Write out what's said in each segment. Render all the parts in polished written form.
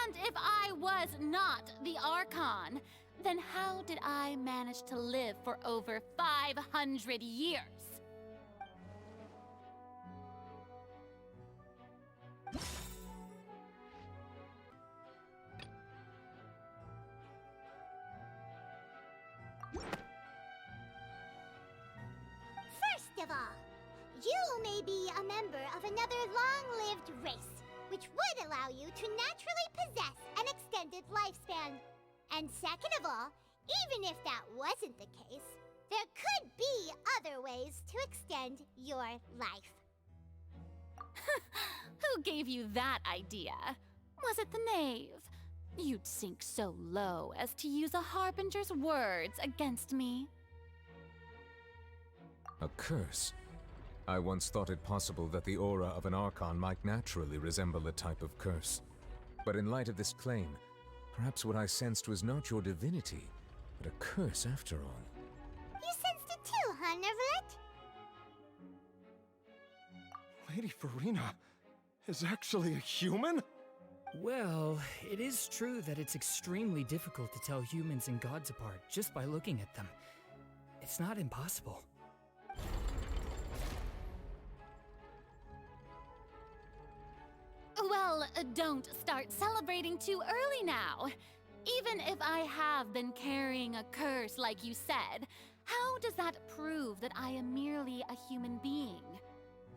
And if I was not the Archon, then how did I manage to live for over 500 years? First of all, you may be a member of another long-lived race, which would allow you to naturally possess an extended lifespan. And second of all, even if that wasn't the case, there could be other ways to extend your life. Who gave you that idea? Was it the knave? You'd sink so low as to use a harbinger's words against me. A curse? I once thought it possible that the aura of an Archon might naturally resemble a type of curse. But in light of this claim, perhaps what I sensed was not your divinity, but a curse after all. You sensed it too, huh, Nervalet? Lady Furina is actually a human? Well, it is true that it's extremely difficult to tell humans and gods apart just by looking at them. It's not impossible. Well, don't start celebrating too early now. Even if I have been carrying a curse like you said, how does that prove that I am merely a human being?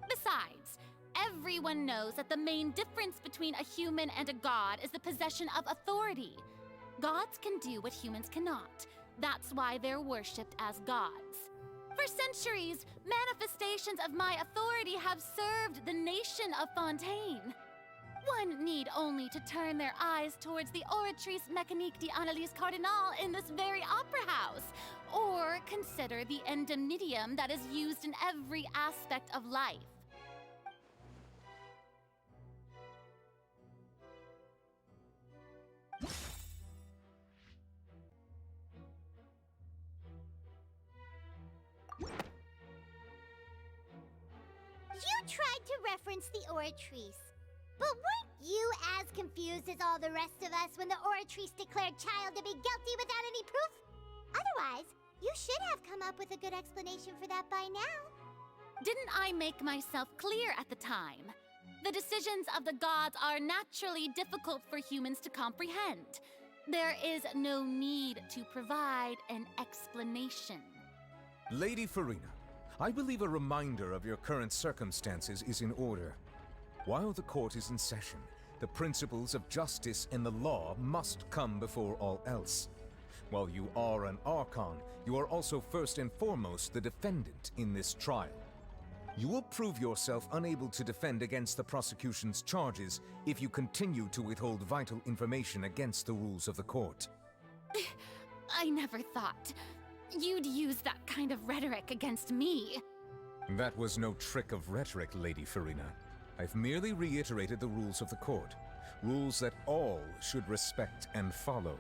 Besides, everyone knows that the main difference between a human and a god is the possession of authority. Gods can do what humans cannot. That's why they're worshipped as gods. For centuries, manifestations of my authority have served the nation of Fontaine. One need only to turn their eyes towards the Oratrice Mécanique d'Analyse Cardinal in this very opera house, or consider the indemnitium that is used in every aspect of life. You tried to reference the Oratrice. But weren't you as confused as all the rest of us when the Oratrice declared Child to be guilty without any proof? Otherwise, you should have come up with a good explanation for that by now. Didn't I make myself clear at the time? The decisions of the gods are naturally difficult for humans to comprehend. There is no need to provide an explanation. Lady Furina, I believe a reminder of your current circumstances is in order. While the court is in session, the principles of justice and the law must come before all else. While you are an Archon, you are also first and foremost the defendant in this trial. You will prove yourself unable to defend against the prosecution's charges if you continue to withhold vital information against the rules of the court. I never thought you'd use that kind of rhetoric against me. That was no trick of rhetoric, Lady Furina. I've merely reiterated the rules of the court. Rules that all should respect and follow.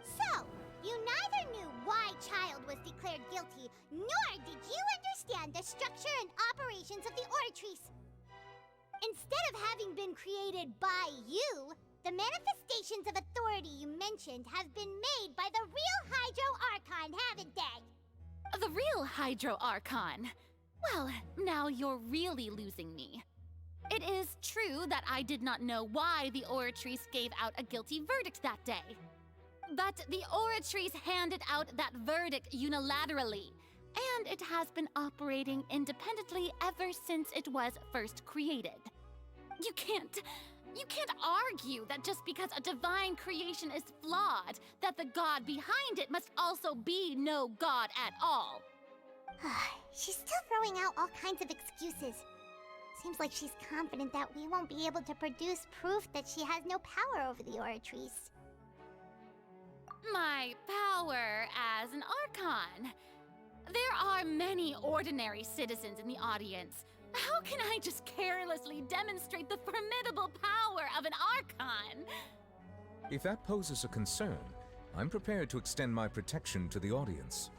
So, you neither knew why Child was declared guilty, nor did you understand the structure and operations of the Oratrice. Instead of having been created by you, the manifestations of authority you mentioned have been made by the real Hydro Archon, haven't they? The real Hydro Archon? Well, now you're really losing me. It is true that I did not know why the Oratrice gave out a guilty verdict that day. But the Oratrice handed out that verdict unilaterally, and it has been operating independently ever since it was first created. You can't argue that just because a divine creation is flawed, that the god behind it must also be no god at all. She's still throwing out all kinds of excuses. Seems like she's confident that we won't be able to produce proof that she has no power over the Oratrice. My power as an Archon. There are many ordinary citizens in the audience. How can I just carelessly demonstrate the formidable power of an Archon? If that poses a concern, I'm prepared to extend my protection to the audience.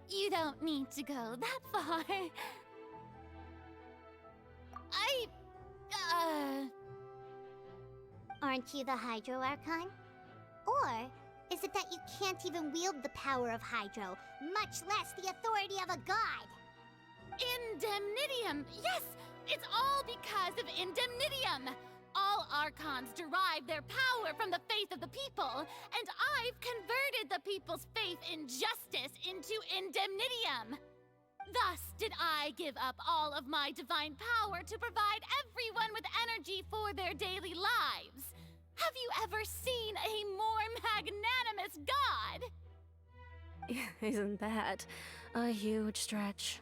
You don't need to go that far. Aren't you the Hydro Archon? Or is it that you can't even wield the power of Hydro, much less the authority of a god? Indemnitium! Yes! It's all because of indemnitium! All Archons derive their power from the faith of the people, and I've converted the people's faith in justice into indemnitium! Thus did I give up all of my divine power to provide everyone with energy for their daily lives. Have you ever seen a more magnanimous god? Isn't that a huge stretch?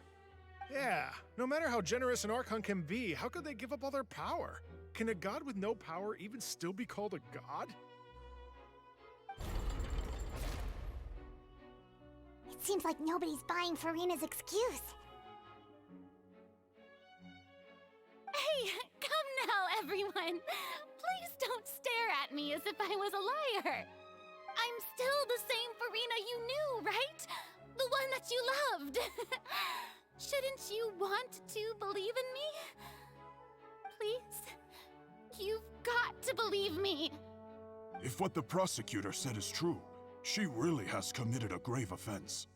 Yeah, no matter how generous an Archon can be, how could they give up all their power? Can a god with no power even still be called a god? It seems like nobody's buying Furina's excuse. Hey, come now, everyone! Please don't stare at me as if I was a liar! I'm still the same Furina you knew, right? The one that you loved! Shouldn't you want to believe in me? Please? You've got to believe me! If what the prosecutor said is true, she really has committed a grave offense.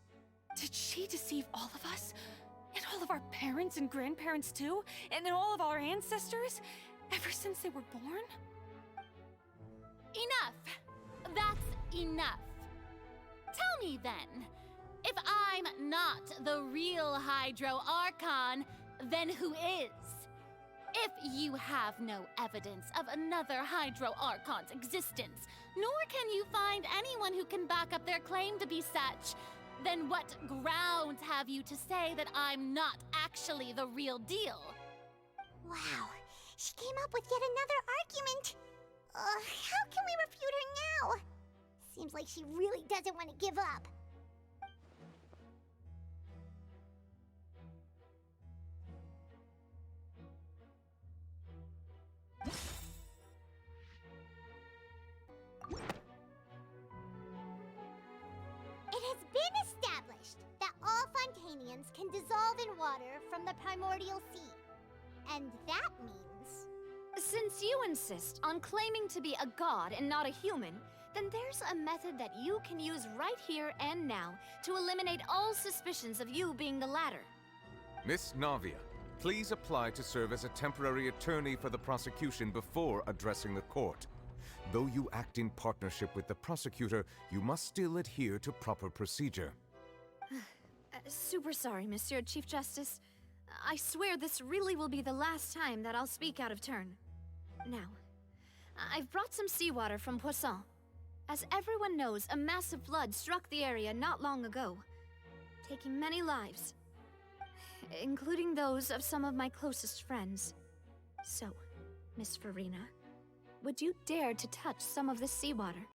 Did she deceive all of us? And all of our parents and grandparents too? And all of our ancestors? Ever since they were born? Enough! That's enough. Tell me then, if I'm not the real Hydro Archon, then who is? If you have no evidence of another Hydro Archon's existence, nor can you find anyone who can back up their claim to be such, then what grounds have you to say that I'm not actually the real deal? Wow, she came up with yet another argument. How can we refute her now? Seems like she really doesn't want to give up. It has been established that all Fontanians can dissolve in water from the primordial sea. And that means... Since you insist on claiming to be a god and not a human, then there's a method that you can use right here and now to eliminate all suspicions of you being the latter. Miss Navia, please apply to serve as a temporary attorney for the prosecution before addressing the court. Though you act in partnership with the prosecutor, you must still adhere to proper procedure. Super sorry, Monsieur Chief Justice. I swear this really will be the last time that I'll speak out of turn. Now, I've brought some seawater from Poisson. As everyone knows, a massive flood struck the area not long ago, taking many lives, including those of some of my closest friends. So, Miss Furina, would you dare to touch some of the seawater?